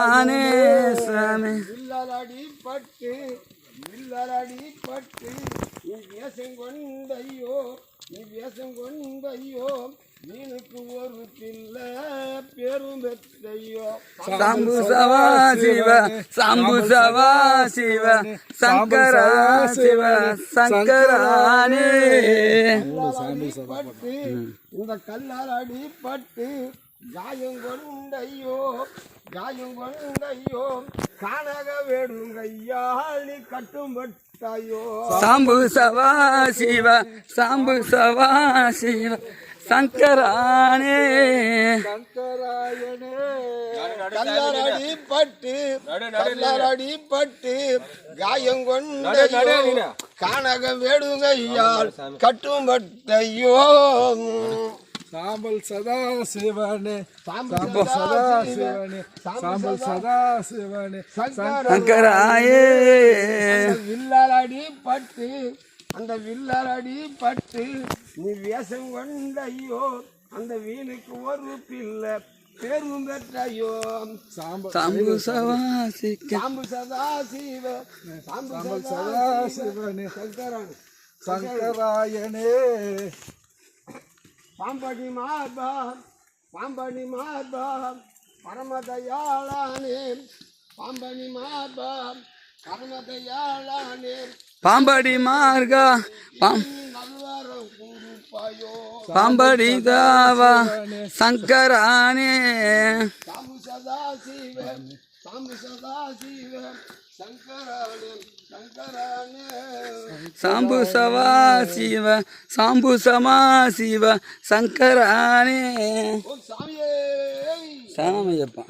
ஆனே சாமி வில்லலடி பட்டு வில்லலடி பட்டு நீ வேஷம் கொண்டையோ நீ வேஷம் கொண்டையோ நீனுக்கு ஒரு பிள்ளை பெரும் பெற்றையோ சாம்பு சவா சிவ சாம்பு சவா சிவ சங்கரா சிவ சங்கரானே பட்டு இந்த கல்லால் அடிப்பட்டு காயம் கொண்டையோ காணக வேடுங்கையால் நீ கட்டும் பட்டாயோ சாம்பு சவா சிவ சாம்பு சவா சிவ சங்கரானே சங்கராயனே கல்லாரடி பட்டு காயம் கொண்டையோ காணகம் வேடுங்கையால் கட்டும் பட்டையோ சாம்பல் சதா சிவனே சாம்பல் சதா சிவனே சாம்பல் சதா சிவனே சங்கராயே வில்லலடி பட்டு அந்த வில்லலடி பட்டு நீ வேஷம் கொண்டையோ அந்த வீணுக்கு ஒரு பிள்ளை பெரும் பெற்றையோ சாம்பு சவா சாம்பு சதா சிவ சாம்பல் சதா சிவனே சங்கராயனே பாம்படி மார்பா பரமதயாளானே பாம்படி மார்பா பரமதயாளானே பாம்படி மார்கா நல்வாரம் கூறுப்பாயோ பாம்படி தாவா சங்கரானே சாம்பு சதா சிவ சங்கரானே சாம்பு சவா சிவ சாம்பு சமா சிவ சங்கரானே சாமியே சாமியப்பா.